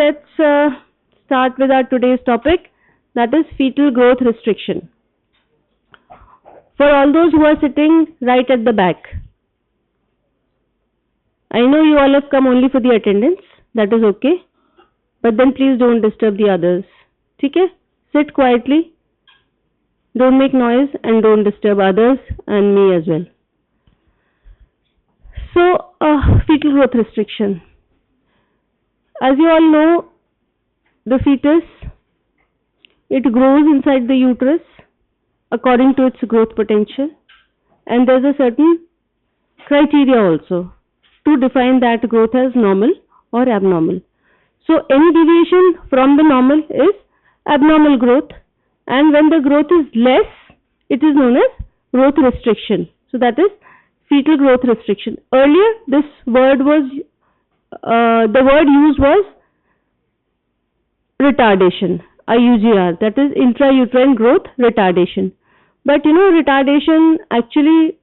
let's start with our today's topic, that is fetal growth restriction. For all those who are sitting right at the back, I know you all have come only for the attendance, that is okay, but then please don't disturb the others. Okay? Sit quietly, don't make noise and don't disturb others and me as well. So, fetal growth restriction. As you all know, the fetus, it grows inside the uterus according to its growth potential, and there's a certain criteria also to define that growth as normal or abnormal. So any deviation from the normal is abnormal growth, and when the growth is less, it is known as growth restriction. So that is fetal growth restriction. Earlier this word was, the word used was retardation, IUGR, that is intrauterine growth retardation. But you know, retardation actually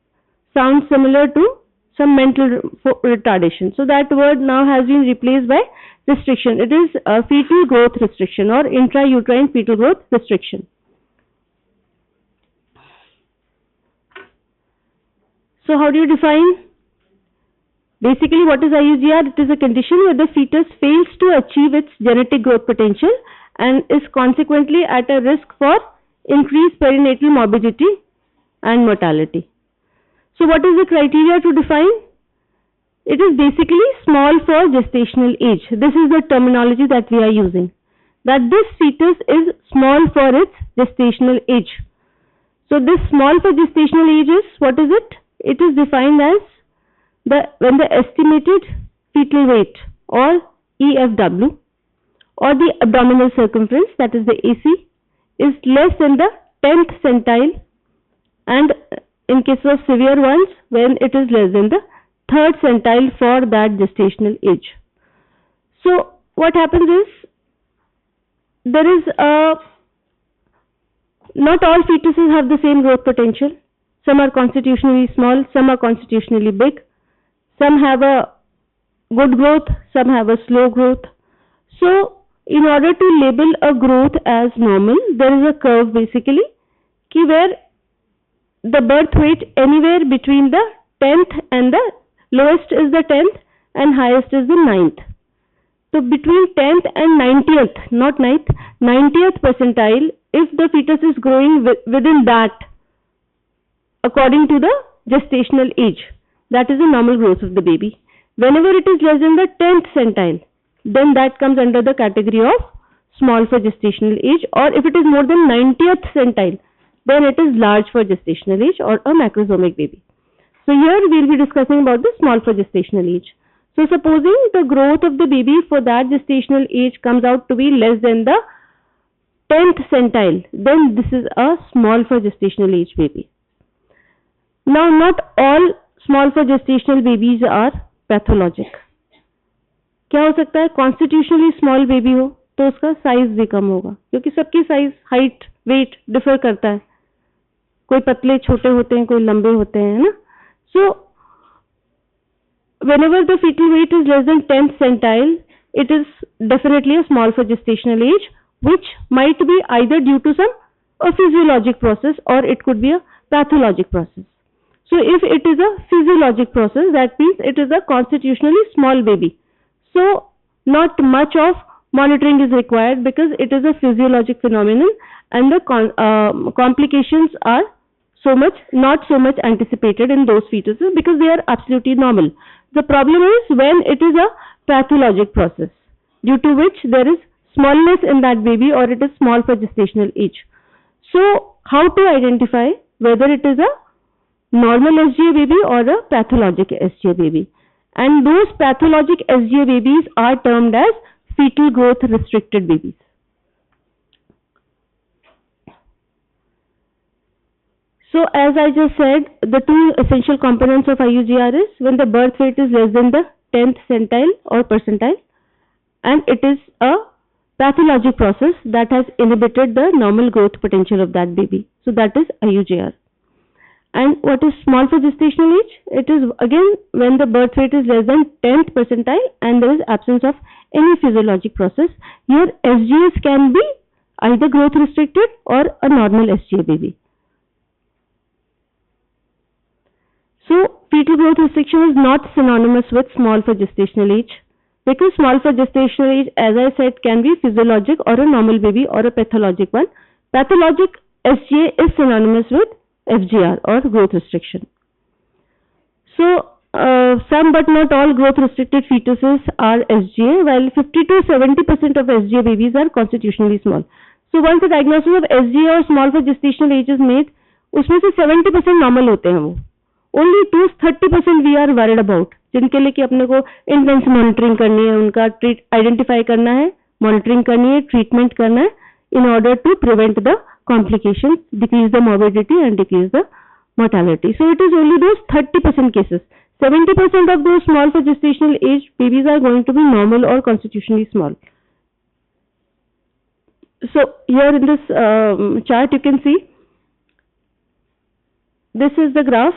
sounds similar to some mental retardation. So that word now has been replaced by restriction. It is fetal growth restriction or intrauterine fetal growth restriction. So how do you define? Basically, what is IUGR? It is a condition where the fetus fails to achieve its genetic growth potential and is consequently at a risk for increased perinatal morbidity and mortality. So what is the criteria to define? It is basically small for gestational age. This is the terminology that we are using. That this fetus is small for its gestational age. So this small for gestational age is, what is it? It is defined as when the estimated fetal weight or EFW or the abdominal circumference, that is the AC, is less than the 10th centile, and in case of severe ones, when it is less than the 3rd centile for that gestational age. So what happens is, there is not all fetuses have the same growth potential. Some are constitutionally small, some are constitutionally big, some have a good growth, some have a slow growth. So in order to label a growth as normal, there is a curve basically where the birth weight anywhere between the 10th and the lowest is the 10th and highest is the 9th. So between 10th and 90th, not 9th, 90th percentile, if the fetus is growing within that according to the gestational age, that is the normal growth of the baby. Whenever it is less than the 10th centile, then that comes under the category of small for gestational age, or if it is more than 90th centile, then it is large for gestational age or a macrosomic baby. So here we will be discussing about the small for gestational age. So supposing the growth of the baby for that gestational age comes out to be less than the 10th centile, then this is a small for gestational age baby. Now not all small for gestational babies are pathologic. क्या हो सकता है? Constitutionally small baby हो तो उसका size भी कम होगा, क्योंकि सबकी साइज, हाइट, वेट डिफर करता है. कोई पतले छोटे होते हैं, कोई लंबे होते हैं, है ना. सो whenever the fetal weight is less than 10th centile, it is definitely a small for gestational age, which might be either due to a physiologic process or it could be a pathologic process. So if it is a physiologic process, that means it is a constitutionally small baby. So not much of monitoring is required because it is a physiologic phenomenon and the complications are not so much anticipated in those fetuses because they are absolutely normal. The problem is when it is a pathologic process due to which there is smallness in that baby or it is small for gestational age. So how to identify whether it is a normal SGA baby or a pathologic SGA baby? And those pathologic SGA babies are termed as fetal growth restricted babies. So as I just said, the two essential components of IUGR is when the birth weight is less than the 10th centile or percentile, and it is a pathologic process that has inhibited the normal growth potential of that baby. So that is IUGR. And what is small for gestational age? It is again when the birth weight is less than 10th percentile and there is absence of any physiologic process. Here SGS can be either growth restricted or a normal SGA baby. So fetal growth restriction is not synonymous with small for gestational age, because small for gestational age, as I said, can be physiologic or a normal baby or a pathologic one. Pathologic SGA is synonymous with FGR or growth restriction. So some but not all growth restricted fetuses are SGA, while 50 to 70% of SGA babies are constitutionally small. So once the diagnosis of SGA or small for gestational age is made, उसमें से 70% normal होते हैं वो. Only 30% we are worried about, जिनके लिए कि अपने को इंटेंस मॉनिटरिंग करनी है, उनका आइडेंटिफाई करना है, मॉनिटरिंग करनी है, ट्रीटमेंट करना है, in order to prevent the complications, decrease the morbidity and decrease the mortality. So it is only those 30% cases. 70% of those small for gestational age babies are going to be normal or constitutionally small. So here in this chart you can see, this is the graph.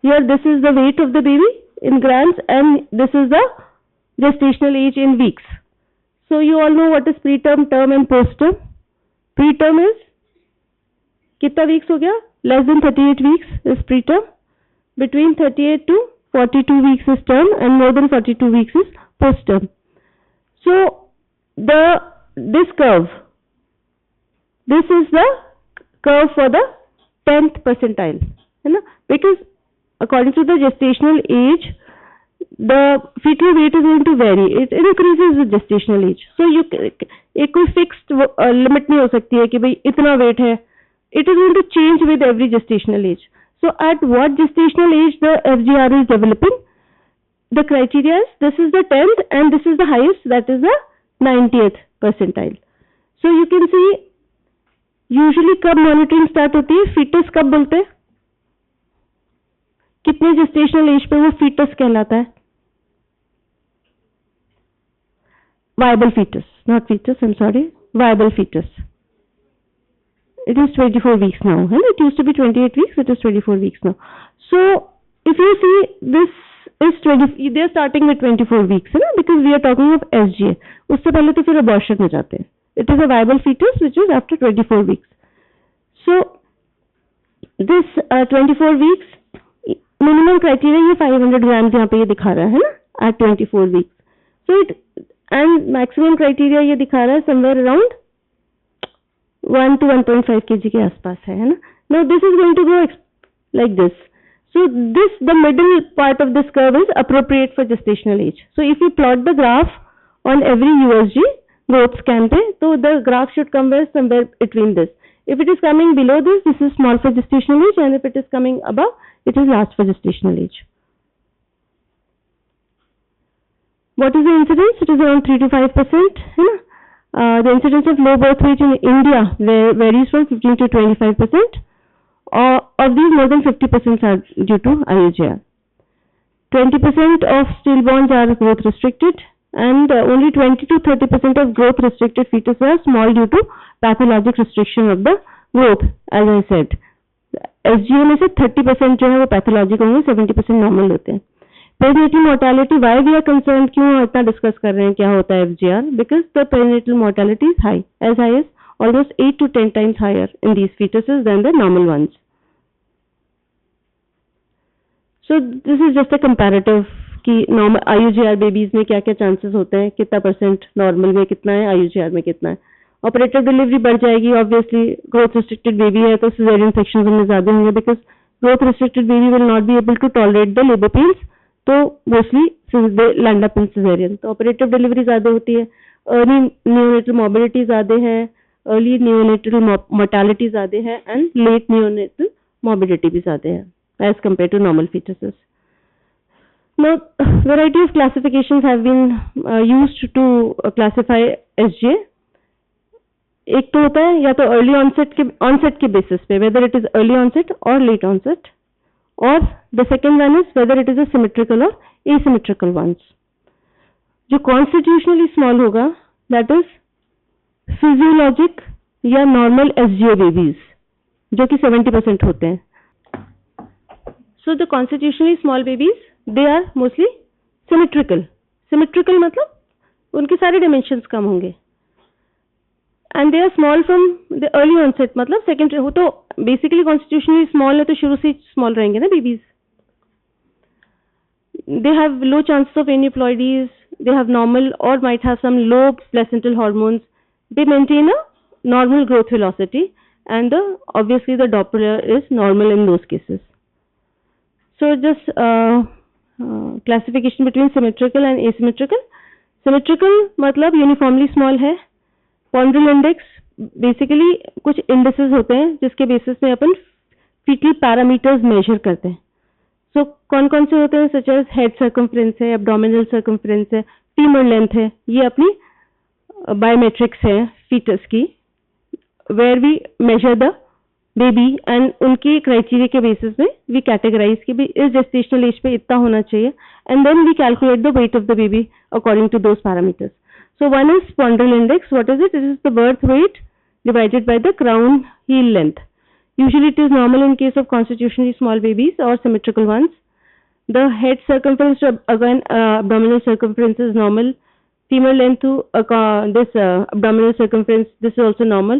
Here this is the weight of the baby in grams and this is the gestational age in weeks. So you all know what is preterm, term and postterm. Preterm is कितना weeks हो गया? Less than 38 weeks is preterm. Between 38 to 42 weeks is term and more than 42 weeks is postterm. So this curve, this is the curve for the 10th percentile, because according to the gestational age, the fetal weight is going to vary. It increases with gestational age. So एक कोई fixed limit नहीं हो सकती है कि भाई इतना weight है. It is going to change with every gestational age. So at what gestational age the FGR is developing? The criteria is, this is the 10th and this is the highest, that is the 90th percentile. So you can see usually कब monitoring start होती है, fetus कब बोलते हैं, कितने gestational age पे वो fetus कहलाता है? Viable fetus, not fetus, I'm sorry, viable fetus. It is 24 weeks now, and it used to be 28 weeks, it is 24 weeks now. So if you see, this is they are starting with 24 weeks, because we are talking of SGA. उससे पहले तो फिर abortion में जाते हैं. It is a viable fetus which is after 24 weeks. So this 24 weeks, minimum criteria ये 500 grams यहाँ पे ये दिखा रहा है ना, at 24 weeks. So and maximum criteria ये दिखा रहा है somewhere around 1 to 1.5 kg के आसपास है ना. Now this is going to go like this. So the middle part of this curve is appropriate for gestational age. So if you plot the graph on every USG growth scan पे, so the graph should come somewhere between this. If it is coming below this, this is small for gestational age, and if it is coming above, it is large for gestational age. What is the incidence? It is around 3 to 5%. The incidence of low birth weight in India varies from 15 to 25%. Of these, more than 50% are due to IUGR. 20% of stillborns are growth restricted, and only 20 to 30% of growth restricted fetuses are small due to pathologic restriction of the growth. As I said, SGA में से 30% जो है वो pathologic होंगे, 70% normal होते हैं. Perinatal mortality, why we are concerned, क्यों इतना discuss कर रहे हैं क्या होता है FGR? Because the perinatal mortality is high, as high as almost 8 to 10 times higher in these fetuses than the normal ones. So this is just a comparative कि normal IUGR babies में क्या क्या chances होते हैं, कितना percent normal में कितना है, IUGR में कितना है. Operative delivery बढ़ जाएगी, obviously growth restricted baby है तो cesarean sections में ज़्यादा होंगे, because growth restricted baby will not be able to tolerate the labor pains, तो mostly they land up in cesarean. तो operative delivery ज़्यादा होती है, early neonatal morbidity ज़्यादा है, early neonatal mortality ज़्यादा है, and late neonatal morbidity भी ज़्यादा है as compared to normal fetuses. Now, variety of classifications have been used to classify SGA. एक तो होता है या तो early onset के basis पे, whether it is early onset or late onset, or the second one is whether it is a symmetrical or asymmetrical ones. जो constitutionally small होगा, that is physiologic या normal SGA babies, जो कि 70% होते हैं. So the constitutionally small babies, they are mostly symmetrical. Symmetrical मतलब उनके सारे dimensions कम होंगे and they are small from the early onset, मतलब second हो तो basically constitutionally small है तो शुरू से small रहेंगे ना babies. They have low chances of aneuploidies, they have normal or might have some low placental hormones, they maintain a normal growth velocity and obviously the Doppler is normal in those cases. So just classification between symmetrical and asymmetrical. Symmetrical मतलब uniformly small है. Ponderal index basically कुछ indices होते हैं जिसके basis में अपन fetal parameters measure करते हैं. So कौन कौन से होते हैं such as head circumference है, abdominal circumference है, femur length है, ये अपनी biometrics है fetus की, where we measure the baby and उनकी criteria के basis में we categorize कि भी इस gestational age पे इतना होना चाहिए and then we calculate the weight of the baby according to those parameters. So one is ponderal index. What is it? It is the birth weight divided by the crown heel length. Usually it is normal in case of constitutionally small babies or symmetrical ones. The head circumference to again abdominal circumference is normal. Femur length to this abdominal circumference, this is also normal.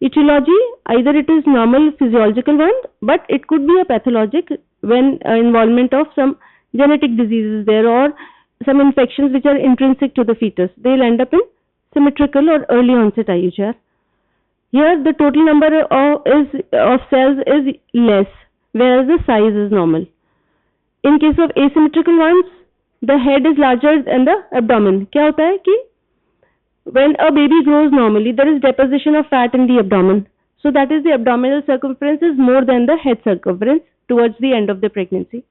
Etiology, either it is normal physiological one, but it could be a pathologic when involvement of some genetic diseases there or some infections which are intrinsic to the fetus. They will end up in symmetrical or early onset IUGR. Here the total number of cells is less, whereas the size is normal. In case of asymmetrical ones, the head is larger than the abdomen. क्या होता है कि when a baby grows normally, there is deposition of fat in the abdomen. So that is the abdominal circumference is more than the head circumference towards the end of the pregnancy.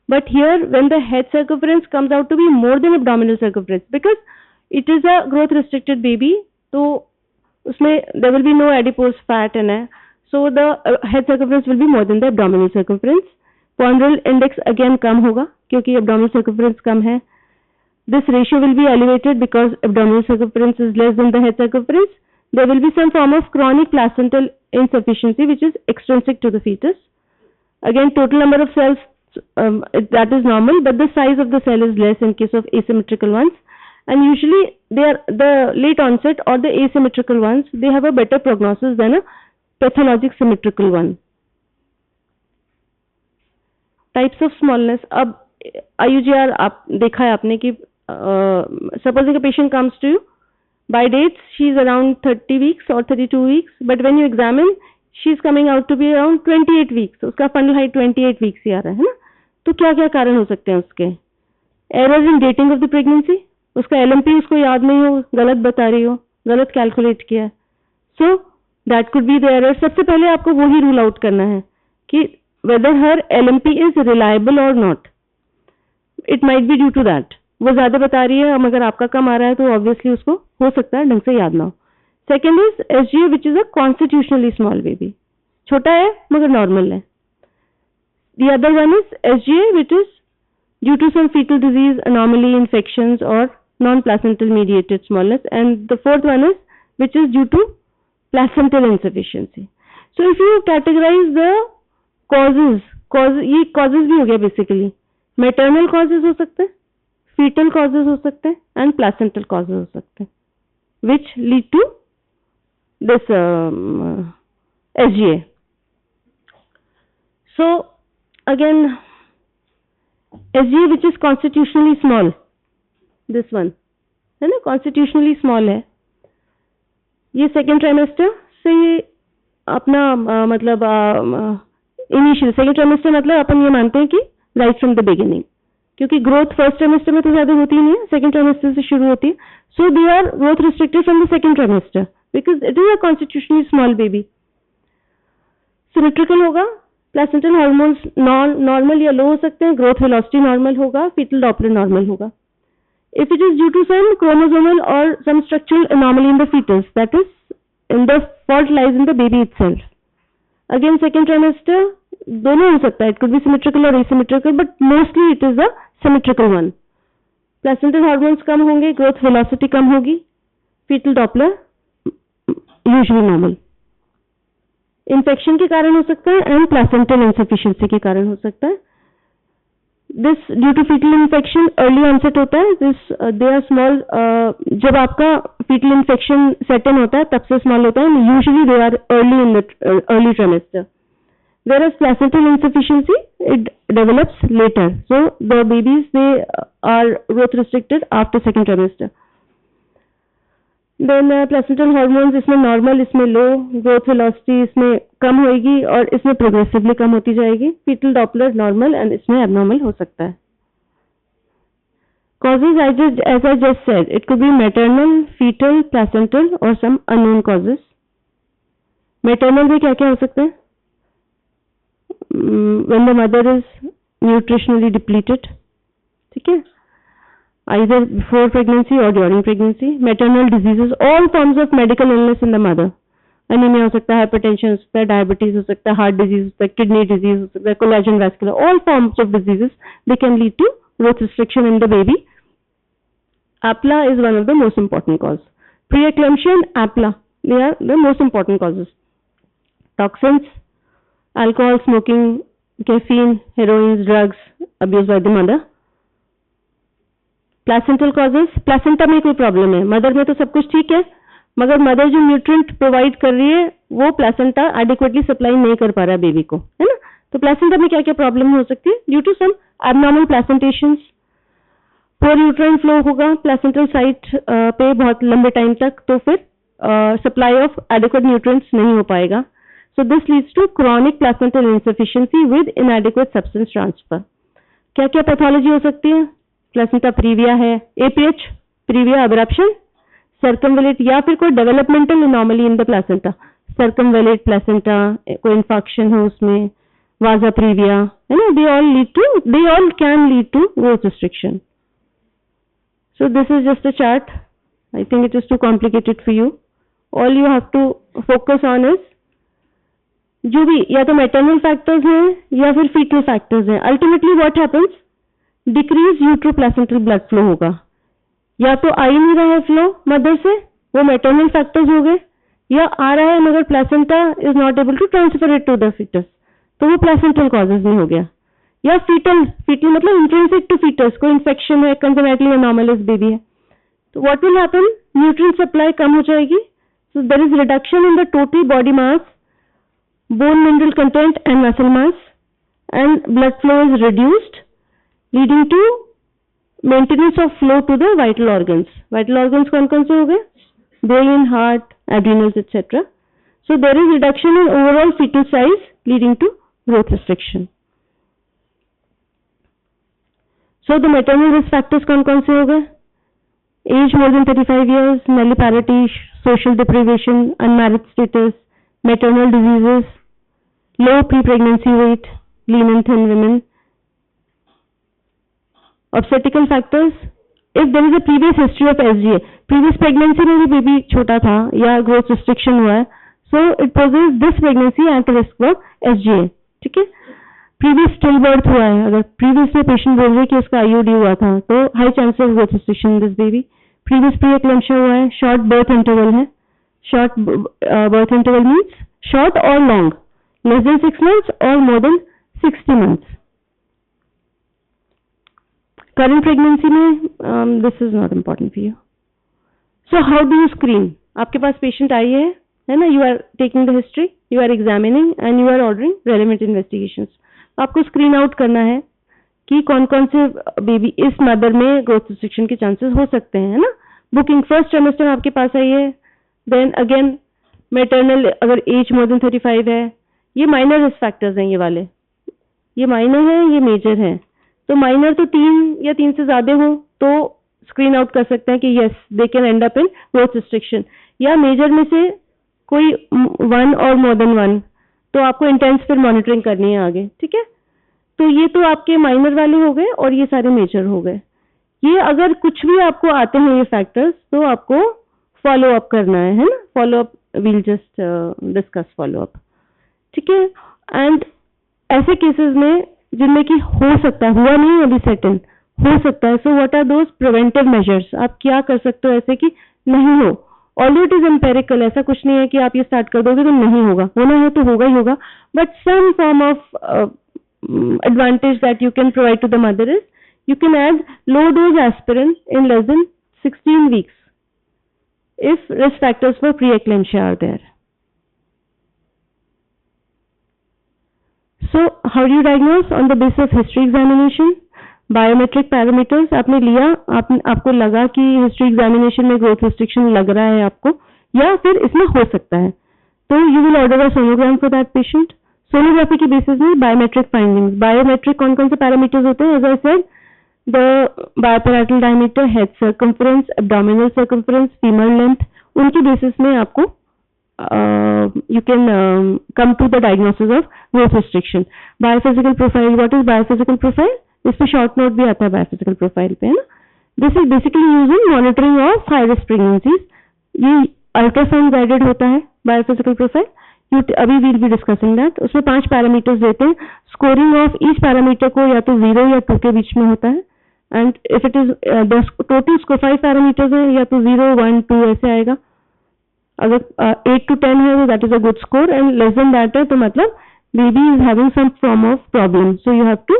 But here when the head circumference comes out to be more than abdominal circumference, because it is a growth restricted baby, so there will be no adipose fat in it. So the head circumference will be more than the abdominal circumference. Ponderal index again कम होगा क्योंकि abdominal circumference कम है. This ratio will be elevated because abdominal circumference is less than the head circumference. There will be some form of chronic placental insufficiency which is extrinsic to the fetus. Again, total number of cells that is normal, but the size of the cell is less in case of asymmetrical ones. And usually they are the late onset or the asymmetrical ones, they have a better prognosis than a pathologic symmetrical one. Types of smallness. अब IUGR आप देखा है आपने कि supposing a patient comes to you, by dates she is around 30 weeks or 32 weeks, but when you examine she is coming out to be around 28 weeks. उसका fundal height 28 weeks ही आ रहा है ना. तो क्या क्या कारण हो सकते हैं उसके? Errors in dating of the pregnancy. उसका LMP उसको याद नहीं हो, गलत बता रही हो, गलत कैलकुलेट किया है. So that could be the error. सबसे पहले आपको वही रूल आउट करना है कि whether her LMP is reliable or not. It might be due to that. वो ज्यादा बता रही है, मगर आपका कम आ रहा है तो obviously उसको हो सकता है ढंग से याद ना हो. Second is SGA, which is a constitutionally small baby. छोटा है मगर normal है. The other one is SGA, which is due to some fetal disease, anomaly, infections or non-placental mediated smallness. And the fourth one is which is due to placental insufficiency. So if you categorize the causes ये causes भी हो गया basically. Maternal causes हो सकते हैं, fetal causes हो सकते हैं and placental causes हो सकते हैं, which lead to this SGA. So again, SGA which is constitutionally small, this one है ना, constitutionally small है. ये second trimester से अपना मतलब initial second trimester मतलब अपन ये मानते हैं कि right from the beginning, क्योंकि growth first trimester में तो ज़्यादा होती ही नहीं है, second trimester से शुरू होती है. So they are growth restricted from the second trimester because it is a constitutionally small baby. Symmetrical होगा, placental hormones normal या low हो सकते हैं, growth velocity normal होगा, fetal Doppler normal होगा. If it is due to some chromosomal or some structural anomaly in the fetus, that is, in the fault lies in the baby itself. Again, second trimester दोनों हो सकता है, it could be symmetrical or asymmetrical, but mostly it is a symmetrical one. Placental hormones कम होंगे, growth velocity कम होगी, fetal Doppler usually normal. Infection के कारण हो सकता है and placental insufficiency के कारण हो सकता है. This due to fetal infection early onset होता है. This they are small. जब आपका फीटल इन्फेक्शन सेट इन होता है तब से स्मॉल होता है. Usually they are early in the early trimester. Whereas placental insufficiency, it develops later. So the babies, they are growth restricted after second trimester. Then placental hormones इसमें normal, इसमें low, growth velocity इसमें कम होगी और इसमें progressively कम होती जाएगी. Fetal Doppler normal and इसमें abnormal हो सकता है. Causes, as I just said, it could be maternal, fetal, placental or some unknown causes. Maternal में क्या क्या हो सकते हैं? When the mother is nutritionally depleted, ठीक है, either before pregnancy or during pregnancy. Maternal diseases, all forms of medical illness in the mother. Anemia हो सकता है, hypertension हो सकता है, diabetes हो सकता है, heart disease हो सकता है, kidney disease हो सकता है, collagen vascular, all forms of diseases, they can lead to growth restriction in the baby. APLA is one of the most important causes. Preeclampsia and APLA, they are the most important causes. Toxins, alcohol, smoking, caffeine, heroin, drugs, abuse by the mother. Placental causes, placenta में कोई problem है, mother में तो सब कुछ ठीक है, मगर मदर जो न्यूट्रिएंट प्रोवाइड कर रही है वो प्लासेंटा एडिक्वेटली सप्लाई नहीं कर पा रहा है बेबी को, है ना. तो प्लासेंटा में क्या क्या प्रॉब्लम हो सकती है? Due to some abnormal placentations, poor uterine flow होगा प्लासेंटल साइट पे बहुत लंबे टाइम तक, तो फिर सप्लाई ऑफ एडिक्वेट न्यूट्रिएंट्स नहीं हो पाएगा. So this leads to chronic placental insufficiency with inadequate substance transfer. क्या क्या पैथोलॉजी हो सकती है? प्लेसेंटा प्रीविया है, APH, प्रीविया अब्रप्शन, सर्कमवेलेट या फिर कोई developmental anomaly in the placenta, circumvallate placenta, कोई इन्फेक्शन हो उसमें, वाजा प्रीविया, है ना. They all can lead to growth restriction. So this is just a chart. I think it is too complicated for you. All you have to focus on is जो भी या तो मैटरनल फैक्टर्स हैं या फिर fetal factors हैं. Ultimately what happens, decrease uteroplacental blood flow होगा. या तो आ ही नहीं रहा है फ्लो मदर से, वो मैटरनल फैक्टर्स हो गए, या आ रहा है मगर placenta is not able to transfer it to the fetus, तो वो प्लेसेंटल कॉजेज में हो गया. या फीटल मतलब इंट्रिंसिक टू फीटस, कोई इन्फेक्शन है, कंजेनिटली एनोमलस बेबी है, तो what will happen, nutrient supply कम हो जाएगी. So there is reduction in the total body mass, bone mineral content and muscle mass, and blood flow is reduced, leading to maintenance of flow to the vital organs. Vital organs कौन-कौन से हो गए? Brain, heart, adrenals, etc. So there is reduction in overall fetal size, leading to growth restriction. So the maternal risk factors कौन-कौन से हो गए? Age more than 35 years, nulliparity, social deprivation, unmarried status, maternal diseases, low pre-pregnancy weight, lean and thin women. Obstetrical factors, if there is a previous history of SGA, previous pregnancy में भी baby छोटा था या growth restriction हुआ है, so it poses this pregnancy at risk for SGA. ठीक है. previous stillbirth हुआ है, अगर previous में patient बोल रहे कि उसका IUD हुआ था, तो high chances of growth restriction in this baby. previous preeclampsia हुआ है, short birth interval है. Short birth interval means short or long, less than 6 months or more than 60 months. Current pregnancy में this is not important for you. So how do you screen? आपके पास patient आई है ना, you are taking the history, you are examining and you are ordering relevant investigations. आपको screen out करना है कि कौन-कौन से बेबी इस मदर में growth restriction के चांसेस हो सकते हैं, है ना. बुकिंग फर्स्ट ट्राइमेस्टर में आपके पास आई है, देन अगेन मैटरनल अगर एज मोर देन 35 है, ये माइनर रिस्क फैक्टर्स हैं, ये वाले, ये माइनर है, ये मेजर है. तो माइनर तो 3 या 3 से ज्यादा हो तो स्क्रीन आउट कर सकते हैं कि yes they can and up in growth restriction, या मेजर में से कोई 1 और मोर देन 1, तो आपको इंटेंस फिर मॉनिटरिंग करनी है आगे. ठीक है. तो ये तो आपके माइनर वाले हो गए और ये सारे मेजर हो गए. ये अगर कुछ भी आपको आते हैं ये फैक्टर्स, तो आपको फॉलो अप करना है ना. Follow up, we'll just discuss follow up. ठीक है. एंड ऐसे केसेस में जिनमें कि हो सकता है, हुआ नहीं अभी सेट इन, हो सकता है, so what are those preventive measures, आप क्या कर सकते हो ऐसे कि नहीं हो. ऑल्दो इट इज एम्पेरिकल, ऐसा कुछ नहीं है कि आप ये स्टार्ट कर दोगे तो नहीं होगा, होना है तो होगा ही होगा, but some form of advantage that you can provide to the mother is you can add low dose aspirin in less than 16 weeks if risk factors for preeclampsia are there. So how do you diagnose? On the basis of history examination, biometric parameters आपने लिया, आपको लगा कि history examination में growth restriction लग रहा है आपको, या फिर इसमें हो सकता है, तो you will order a sonogram for that patient. Sonography के बेसिस में बायोमेट्रिक फाइंडिंग्स. बायोमेट्रिक कौन कौन से पैरामीटर्स होते हैं? As I said, the biparietal diameter, head circumference, abdominal circumference, femur length, उनकी बेसिस में आपको you can come to the diagnosis of growth restriction. Biophysical profile. What is biophysical profile? इस पे शॉर्ट नोट भी आता है biophysical profile पे, है ना. This is basically used in monitoring of high risk pregnancies. ये अल्ट्रासाउंड गाइडेड होता है biophysical profile. अभी we'll be discussing that. उसमें 5 पैरामीटर्स देते हैं. स्कोरिंग ऑफ ईच पैरामीटर को या तो 0 या 2 के बीच में होता है. And if it is total score 5 parameters है, या तो 0, 1, 2 ऐसे आएगा. अगर 8 to 10 है तो that is a good score, and less than that है तो मतलब baby is having some form of problem, so you have to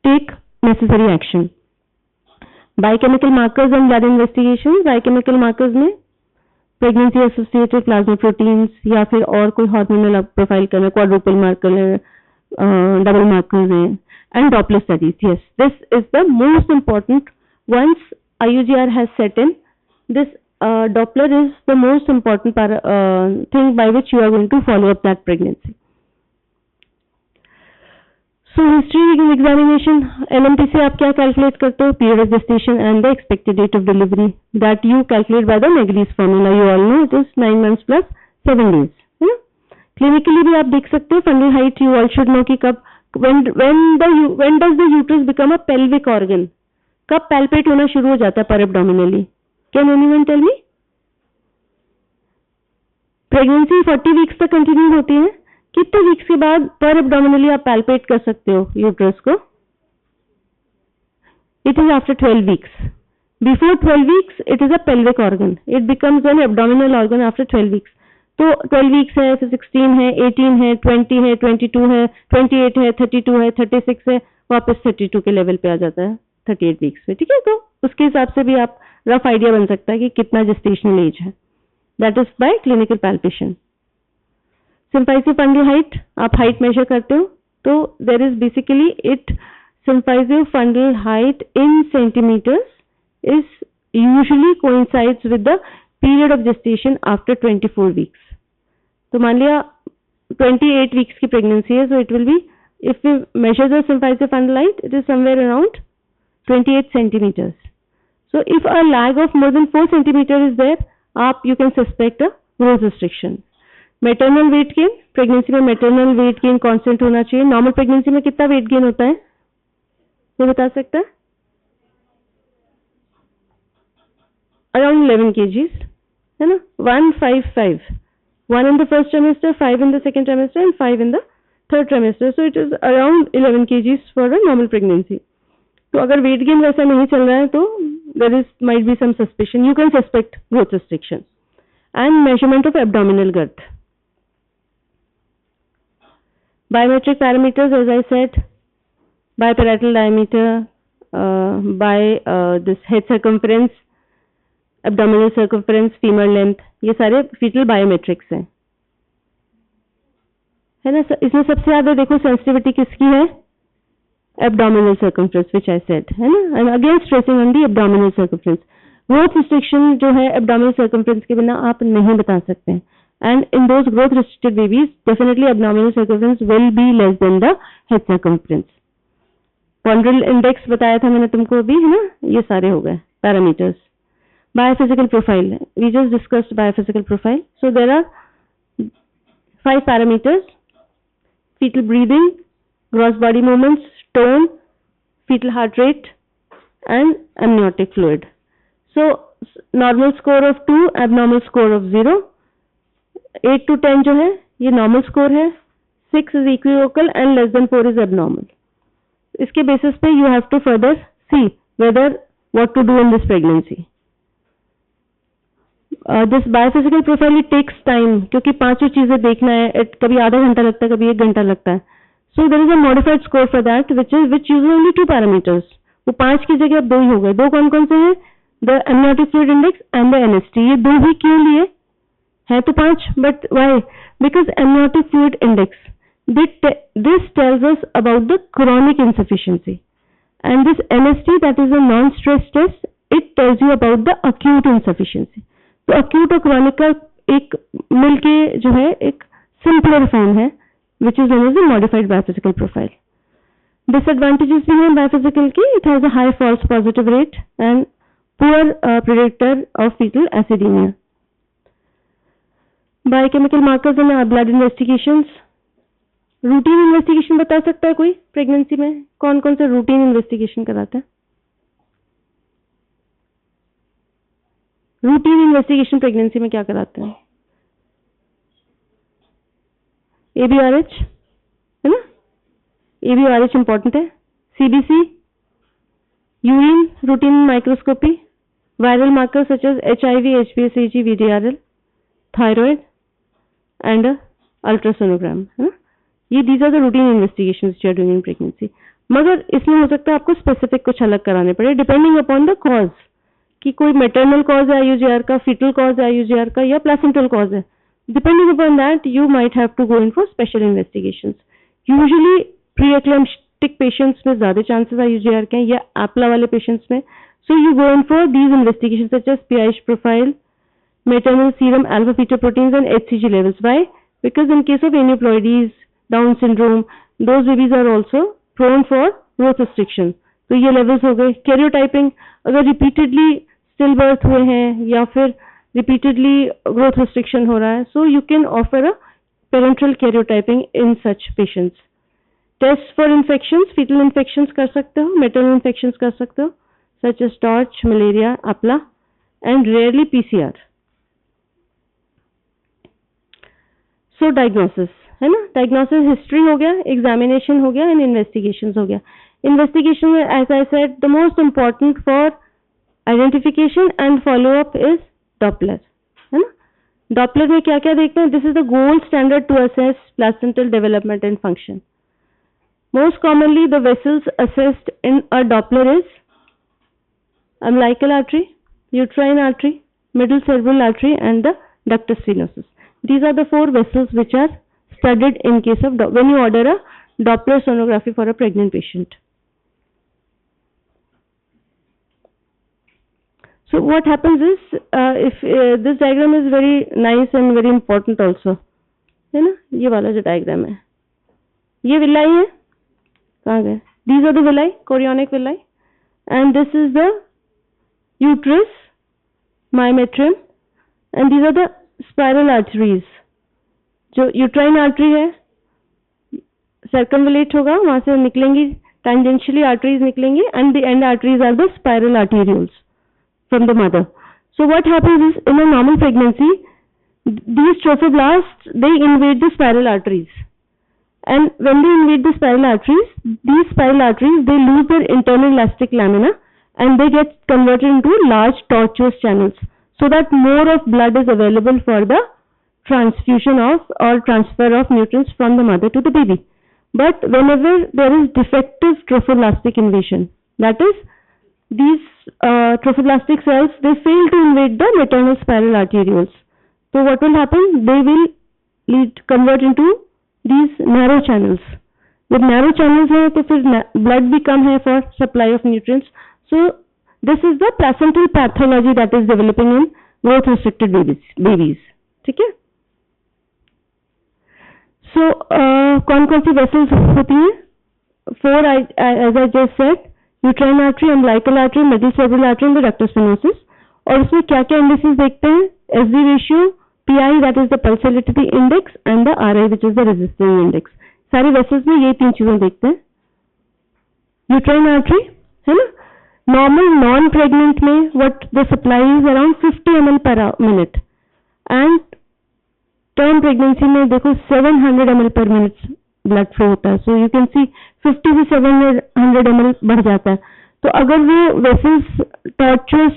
take necessary action. Biochemical markers and blood investigation. Biochemical markers में pregnancy associated plasma proteins या फिर और कोई hormonal profile करना, quadruple marker है, डबल मार्कर्स है, and Doppler studies. Yes, this is the most important. Once IUGR has set in, this Doppler is the most important thing by which you are going to follow up that pregnancy. So history examination, LMT से आप क्या calculate करते हो? Period of gestation and the expected date of delivery that you calculate by the Naegele's formula. You all know it is 9 months plus 7 days. है ना? Clinically भी आप देख सकते हो fundal height. You all should know कि कब when does the uterus become a pelvic organ? कब palpate होना शुरू हो जाता है per abdominally? Can anyone tell me? Pregnancy 40 weeks तक कंटिन्यू होती है. कितने वीक्स के बाद पर एब्डोमिनली आप पैल्पेट कर सकते हो यूट्रस को? It is after 12 weeks. Before 12 weeks it is a pelvic organ. It becomes N abdominal organ after 12 weeks. तो 12 वीक्स है, फिर 16 है, 18 है, 20 है, 22 है, 28 है, 32 है, 36 है, वापस 32 के लेवल पे आ जाता है 38 वीक्स में. ठीक है, तो उसके हिसाब से भी आप रफ आइडिया बन सकता है कि कितना जेस्टेशनल एज है. That is by clinical palpation. Symphysis fundal height, आप हाइट मेजर करते हो तो there is basically it symphysis fundal height in centimetres is usually coincides with the period of gestation after 24 weeks. तो मान लिया 28 weeks की pregnancy है, so it will be, if we measure the symphysis fundal height, it is somewhere around 28 centimeters. So if a lag of more than 4 centimeters is there, you can suspect a growth restriction. Maternal weight gain, pregnancy में maternal weight gain constant होना चाहिए. Normal pregnancy में कितना weight gain होता है, कोई बता सकता है? Around 11 kgs, है ना? 155. 1 in the first trimester, 5 in the second trimester, and 5 in the third trimester. So it is around 11 kgs for a normal pregnancy. तो अगर वेट गेन वैसा नहीं चल रहा है तो there is might be some suspicion, you can suspect growth restriction. And measurement of abdominal girth. Biometric parameters, as I said, biparietal diameter, by this head circumference, abdominal circumference, femur length, ये सारे fetal biometrics हैं, है ना. इसमें सबसे ज्यादा देखो sensitivity किसकी है? Abdominal circumference, which I said, है ना. I'm again stressing on the abdominal circumference. Growth restriction जो है abdominal circumference के बिना आप नहीं बता सकते हैं. And in those growth restricted babies, definitely abdominal circumference will be less than the head circumference. Ponderal index बताया था मैंने तुमको अभी, है ना. ये सारे हो गए parameters. Biophysical profile, we just discussed biophysical profile. So there are 5 parameters: fetal breathing, gross body movements, tone, fetal heart rate, and amniotic fluid. So normal score of 2, abnormal score of 0. 8 to 10 जो है ये normal score है, 6 is equivocal and less than 4 is abnormal. इसके basis पे you have to further see whether what to do in this pregnancy. This biophysical profile it takes time, क्योंकि 5 चीजें देखना है, कभी आधा घंटा लगता है, कभी 1 घंटा लगता है. So there is a modified score for that, which uses only 2 parameters. वो 5 की जगह अब 2 ही हो गए. 2 कौन-कौन से हैं? The amniotic fluid index and the NST. ये 2 ही क्यों लिए? है तो 5, but why? Because amniotic fluid index, this tells us about the chronic insufficiency, and this NST, that is a non-stress test, it tells you about the acute insufficiency. तो acute और chronic का एक मिलके जो है एक simpler form है, which is known as the modified biophysical profile. Disadvantages भी हैं biophysical की. It has a high false positive rate and poor predictor of fetal acidemia. Biochemical markers and blood investigations. Routine investigation बता सकता है कोई pregnancy में? कौन कौन सा रूटीन इन्वेस्टिगेशन कराता है? रूटीन इन्वेस्टिगेशन प्रेगनेंसी में क्या कराते हैं? ABRH है ना? ABRH इंपॉर्टेंट है. CBC, urine routine microscopy, viral markers such as HIV, HbSAg, VDRL, thyroid and ultrasonogram है ना. ये these are the routine investigations which you are doing in pregnancy. मगर इसमें हो सकता है आपको स्पेसिफिक कुछ अलग कराने पड़े डिपेंडिंग अपॉन द कॉज, कि कोई मेटर्नल कॉज है IUGR का, फीटल कॉज है IUGR का, या प्लेसेंटल कॉज है. Depending upon that you might have to go in for special investigations. Usually pre-eclamptic patients में ज्यादा चांसेस IUGR के हैं, या एप्ला वाले पेशेंट्स में. So you go in for these investigations such as pH profile, maternal serum alpha fetoproteins and HCG levels. Why? Because in case of aneuploidies, Down syndrome, those babies are also prone for growth restriction. तो ये levels हो गए. Karyotyping, अगर repeatedly stillbirth हुए हैं या फिर repeatedly growth restriction हो रहा है, so you can offer a parenteral karyotyping in such patients. Tests for infections, fetal infections कर सकते हो, maternal infections कर सकते हो, such as torch, malaria, APLA, and rarely PCR. So diagnosis है ना. डायग्नोसिस हिस्ट्री हो गया, एग्जामिनेशन हो गया एंड इन्वेस्टिगेशन हो गया. इन्वेस्टिगेशन में as I said the most important for identification and follow up is Doppler है ना. डॉपलर में क्या क्या देखते हैं? This is the gold standard to assess placental development and function. Most commonly the vessels assessed in a Doppler is umbilical artery, uterine artery, middle cerebral artery and the ductus venosus. These are the 4 vessels which are studied in case of when you order a Doppler sonography for a pregnant patient. So what happens is if this diagram is very nice and very important also है ना. ये वाला जो diagram है, ये villi है. कहाँ गए? These are the villi, chorionic villi, and this is the uterus, myometrium, and these are the spiral arteries. जो यूट्राइन आर्टरी है सर्कमवलेट होगा, वहां से निकलेंगी टेंजेंशियली आर्टरीज निकलेंगी, and the end arteries are the spiral arterioles from the mother. So what happens is in a normal pregnancy these trophoblasts they invade the spiral arteries, and when they invade the spiral arteries, these spiral arteries they lose their internal elastic lamina and they get converted into large tortuous channels, so that more of blood is available for the transfusion of or transfer of nutrients from the mother to the baby. But whenever there is defective trophoblastic invasion, that is these trophoblastic cells they fail to invade the maternal spiral arterioles, so what will happen? They will convert into these narrow channels. With narrow channels है तो फिर blood भी कम है for supply of nutrients. So this is the placental pathology that is developing in growth restricted babies. ठीक है. So कौन कौन सी vessels होती हैं? 4 as I just said, uterine artery, umbilical artery, middle cerebral artery and the ductus venosus. और उसमें क्या क्या indices देखते हैं? SV ratio, PI that is the pulsatility index and the RI which is the resistance index. सारे vessels में ये 3 चीजें देखते हैं. Uterine artery है ना. Normal non-pregnant में what the supply is around 50 ml per minute, and term pregnancy में देखो 700 ml per minute blood flow होता है. So you can see 50 से 700 ml बढ़ जाता है. तो अगर वो vessels tortuous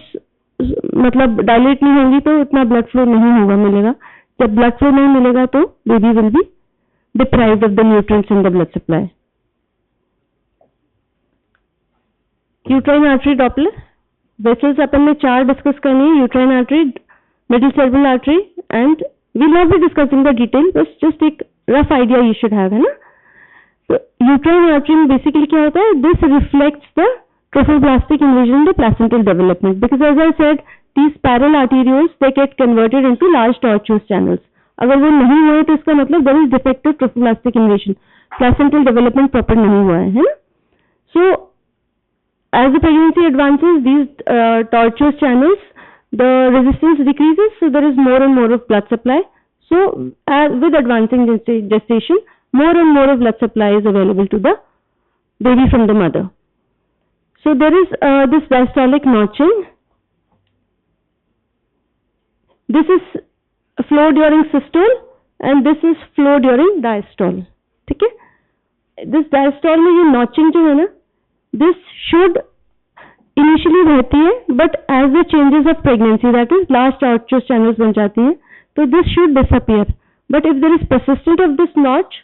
मतलब डायलेट नहीं होंगी तो इतना ब्लड फ्लो नहीं होगा मिलेगा. जब ब्लड फ्लो नहीं मिलेगा तो baby will be deprived of the nutrients in the blood supply. Uterine artery Doppler vessels अपन ने 4 डिस्कस करनी है, uterine artery, middle cerebral artery, and we'll not be discussing the detail, but just एक rough idea you should have, है ना. तो uterine artery में basically क्या होता है, this reflects the trophoblastic invasion in the placental development, because as I said, these spiral arterioles they get converted into large tortuous channels. अगर वो नहीं हुए तो इसका मतलब there is defective trophoblastic invasion, placental development proper नहीं हुआ है ना. So as the pregnancy advances, these tortuous channels, the resistance decreases, so there is more and more of blood supply. So with advancing gestation, more and more of blood supply is available to the baby from the mother. So there is this diastolic notching. This is flow during systole and this is flow during diastole. ठीक है? This diastole में ये notching जो है ना, this should initially रहती है, but as the changes of pregnancy, that is large tortuous channels बन जाती हैं, तो this should disappear. But if there is persistence of this notch,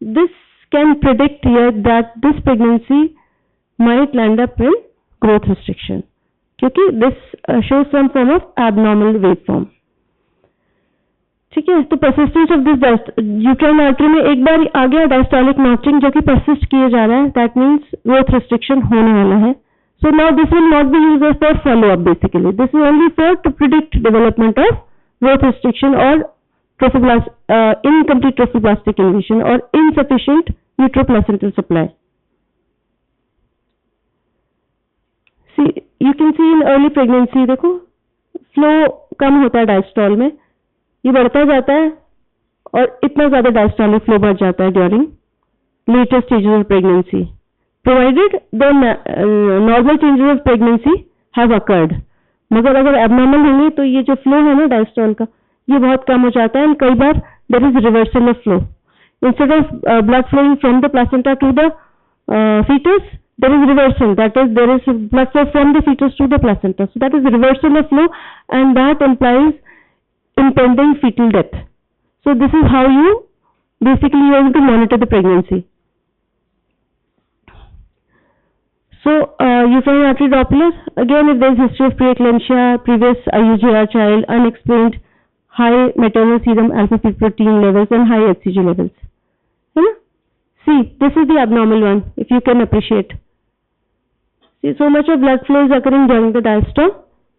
this can predict here that this pregnancy might land up in growth restriction, क्योंकि this shows some form of abnormal waveform. ठीक है, तो persistence of this uterine artery में एक बार आ गया diastolic notching जो कि persist किए जा रहा है, that means growth restriction होने वाला है. So now this will not be used as for follow-up basically. This is only for to predict development of growth restriction or incomplete trophoblastic invasion or insufficient uteroplacental supply. See, you can see in early pregnancy, देखो flow कम होता है diastole में, ये बढ़ता जाता है और इतना ज़्यादा diastolic flow बढ़ जाता है during later stages of pregnancy, provided the normal changes of pregnancy have occurred. मगर अगर abnormal होंगे तो ये जो flow है ना diastole का, ये बहुत कम हो जाता है, और कई बार there is reversal of flow. Instead of blood flowing from the placenta to the fetus, there is reversal. That is, there is blood flow from the fetus to the placenta. So that is reversal of flow, and that implies impending fetal death. So this is how you basically are able to monitor the pregnancy. So uterine artery Doppler, again if there is history of preeclampsia, previous IUGR child, unexplained high maternal serum alpha fetoprotein levels and high HCG levels. See, this is the abnormal one, if you can appreciate. See, so much of blood flow is occurring during the diastole.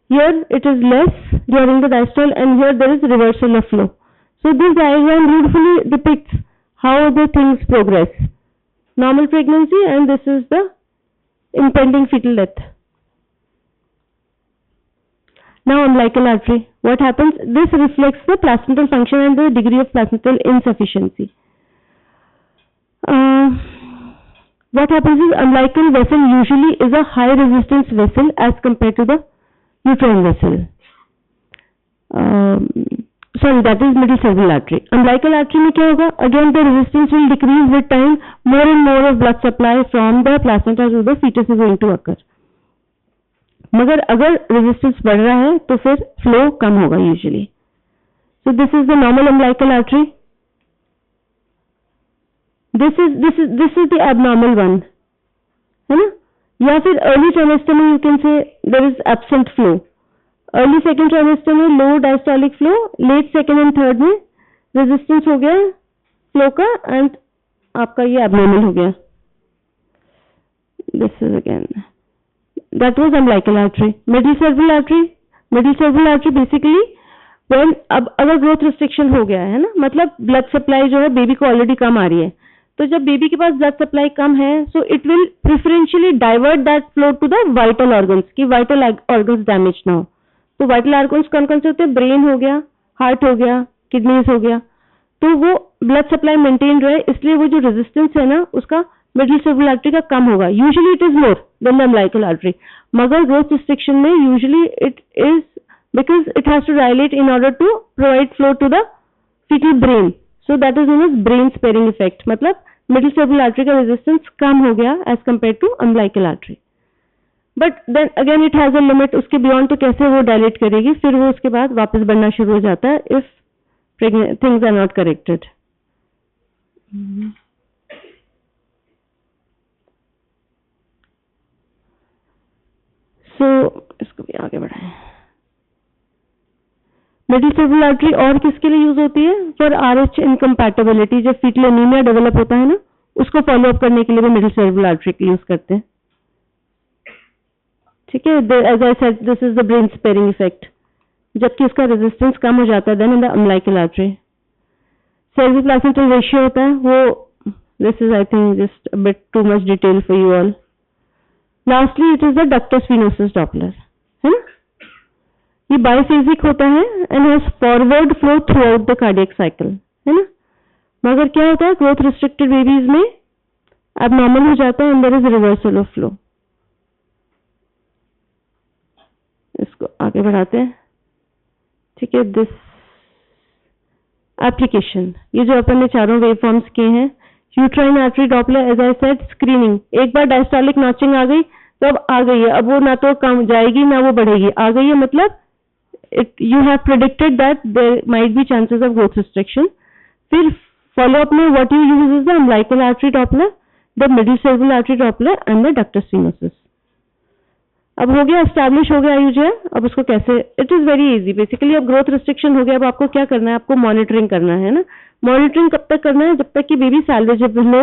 Here it is less during the diastole, and here there is reversal of flow. So this diagram beautifully depicts how the things progress. Normal pregnancy, and this is the impending fetal death. Now umbilical artery. What happens? This reflects the placental function and the degree of placental insufficiency. What happens is umbilical vessel usually is a high resistance vessel as compared to the uterine vessel. Sorry, that is middle cerebral artery. Umbilical artery में क्या होगा? Again the resistance will decrease with time. More and more of blood supply from the placenta to the fetus is going to occur. मगर अगर resistance बढ़ रहा है तो फिर flow कम होगा usually. So this is the normal umbilical artery. This is the abnormal one, है ना? या फिर early trimester में you can say there is absent flow. Early second trimester में low diastolic flow, late second and third में resistance हो गया flow का, and आपका ये abnormal हो गया. This is again, that was umbilical artery. Middle cerebral artery basically when अब अगर growth restriction हो गया है ना, मतलब blood supply जो है बेबी को ऑलरेडी कम आ रही है, तो जब बेबी के पास ब्लड सप्लाई कम है, so it will preferentially divert that flow to the vital organs, कि वाइटल ऑर्गन्स डैमेज ना हो. तो वाइटल ऑर्गन्स कौन कौन से होते हैं? ब्रेन हो गया, हार्ट हो गया, किडनीज हो गया. तो वो ब्लड सप्लाई मेंटेन रहे, इसलिए वो जो रेजिस्टेंस है ना उसका मिडिल सेरेब्रल आर्टरी का कम होगा. Usually it is more than the umbilical artery. मगर ग्रोथ रिस्ट्रिक्शन में usually it is because it has to dilate in order to provide flow to the fetal brain. So that is known as brain sparing effect. मतलब middle cerebral artery का resistance कम हो गया as compare to umbilical artery. But then again it has a limit. उसके beyond तो कैसे वो dilate करेगी, फिर वो उसके बाद वापस बढ़ना शुरू हो जाता है if things are not corrected. So इसको भी आगे बढ़ाएं। मिडिल सेरेब्रल आर्टरी और किसके लिए यूज होती है? फॉर RH इनकम्पैटिबिलिटी, जब फीटल एनीमिया डेवलप होता है ना, उसको फॉलो अप करने के लिए भी मिडिल सेरेब्रल आर्टरी का यूज करते हैं। ठीक है, as I said this is the brain sparing effect, जबकि उसका रेजिस्टेंस कम हो जाता है then in the umbilical artery. Cerebro placental ratio होता है वो, this is I think just a bit too much detail for you all. Lastly it is the ductus venosus Doppler, है ना, ये बाइफेजिक होता है and has forward flow through out the cardiac cycle, है ना, मगर क्या होता है ग्रोथ रिस्ट्रिक्टेड बेबीज में एबनॉर्मल हो जाता है and there is reversal of flow. इसको आगे बढ़ाते हैं। ठीक है, दिस एप्लीकेशन, ये जो अपन ने चारों वेव फॉर्म्स किए हैं, uterine artery Doppler, as I said screening, एक बार डायस्टोलिक नॉचिंग आ गई तो अब आ गई है, अब वो ना तो कम जाएगी ना वो बढ़ेगी, आ गई है मतलब you have predicted that there might be chances of growth restriction. फिर follow up में what you use is the umbilical artery Doppler, the middle cerebral artery Doppler and the ductus venosus. अब हो गया, एस्टैब्लिश हो गया आयुजिया। अब उसको कैसे, it is very easy basically. अब ग्रोथ रिस्ट्रिक्शन हो गया, अब आपको क्या करना है, आपको मॉनिटरिंग करना है ना। मॉनिटरिंग कब तक करना है? जब तक कि बेबी सैल्वेजेबल हो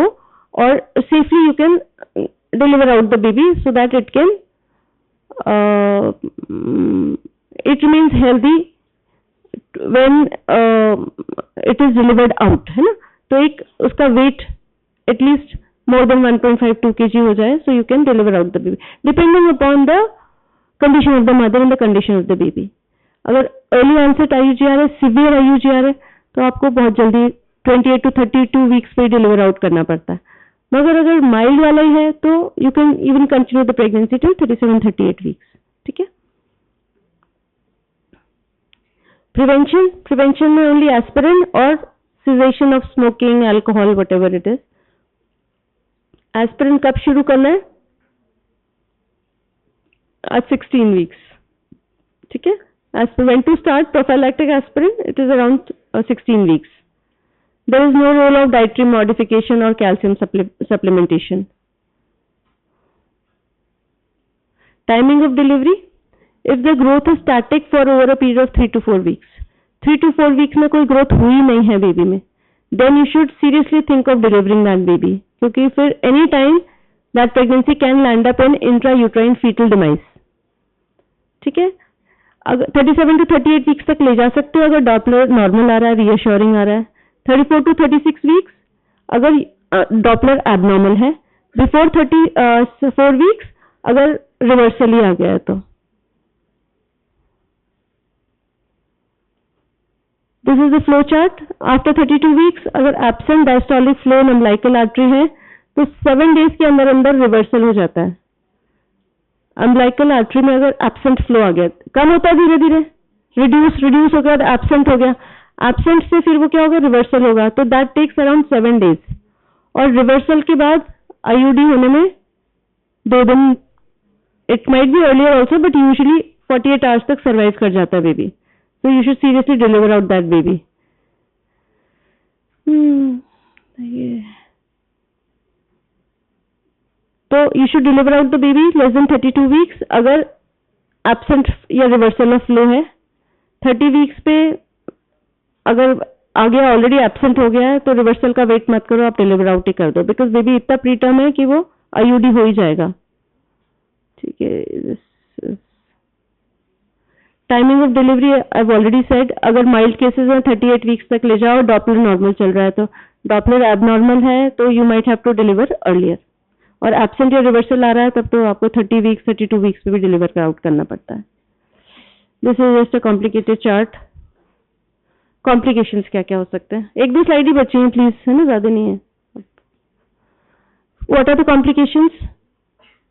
और safely you can deliver out the baby so that it can it remains healthy when it is delivered out, है ना। तो एक उसका weight at least more than 1.52 kg हो जाए, so you can deliver out the baby depending upon the condition of the mother and the condition of the baby. अगर early onset IUGR है, severe IUGR है, तो आपको बहुत जल्दी 28 to 32 weeks पे deliver out करना पड़ता है। मगर अगर mild वाला ही है तो you can even continue the pregnancy till 37-38 weeks. ठीक है। प्रिवेंशन में ओनली एस्पिरिन और cessation of smoking, alcohol, whatever it is. Aspirin कब शुरू करना है? at 16 weeks. ठीक है, when to start prophylactic aspirin, it is around 16 weeks. There is no role of dietary modification or calcium supplementation. Timing of delivery, if the growth is static for over a period of 3 to 4 weeks, 3 to 4 weeks में कोई growth हुई नहीं है baby में, then you should seriously think of delivering that baby, क्योंकि फिर any time that pregnancy can land up in intrauterine fetal demise. ठीक है, अगर 37 to 38 weeks तक ले जा सकते हो अगर डॉपलर नॉर्मल आ रहा है, रीअश्योरिंग आ रहा है। 34 to 36 weeks अगर डॉपलर एबनॉर्मल है, बिफोर 34 weeks अगर रिवर्सल ही आ गया है तो। This is the flow chart. After 32 weeks अगर absent diastolic flow in umbilical artery है तो 7 days के अंदर अंदर रिवर्सल हो जाता है। अम्बिलिकल आर्टरी में अगर एब्सेंट फ्लो आ गया, कम होता है धीरे धीरे, रिड्यूस हो गया, एब्सेंट हो गया, एब्सेंट से फिर वो क्या होगा, रिवर्सल होगा, तो दैट टेक्स अराउंड 7 days। और रिवर्सल के बाद आईयूडी होने में 2 दिन, it might be earlier also but usually 48 hours तक सर्वाइव कर जाता है baby. So you should seriously deliver out that baby. तो you should deliver out the baby less than 32 weeks अगर absent या reversal of flow है। 30 weeks पे अगर आ गया, ऑलरेडी एब्सेंट हो गया है, तो रिवर्सल का वेट मत करो, आप डिलीवर आउट ही कर दो, बिकॉज बेबी इतना प्रीटर्म है कि वो आईयूडी हो ही जाएगा। ठीक है, timing of delivery I already said, अगर माइल्ड केसेस हैं 38 weeks तक ले जाओ, डॉपलर नॉर्मल चल रहा है तो, डॉपलर एबनॉर्मल है तो you might have to deliver earlier, और एब्सेंट या रिवर्सल आ रहा है तब तो आपको 30 weeks 32 weeks पे भी डिलीवर आउट करना पड़ता है। This is just a complicated chart. Complications क्या क्या हो सकते हैं, 1-2 स्लाइड ही बची हैं प्लीज, है ना, ज्यादा नहीं है। What are the complications?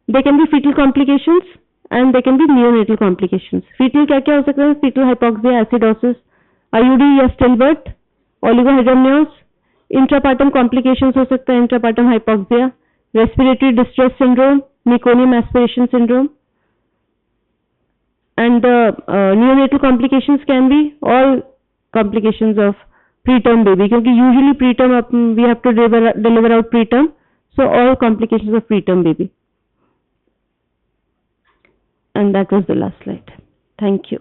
They can be fetal complications and they can be neonatal complications. Fetal क्या क्या हो सकता है? Fetal hypoxia, acidosis, IUD या stillbirth, oligohydramnios, intrapartum complications हो सकता है, intrapartum hypoxia, respiratory distress syndrome, meconium aspiration syndrome, and the neonatal complications can be all complications of preterm baby, क्योंकि usually preterm we have to deliver out preterm, so all complications of preterm baby. And that was the last slide. Thank you.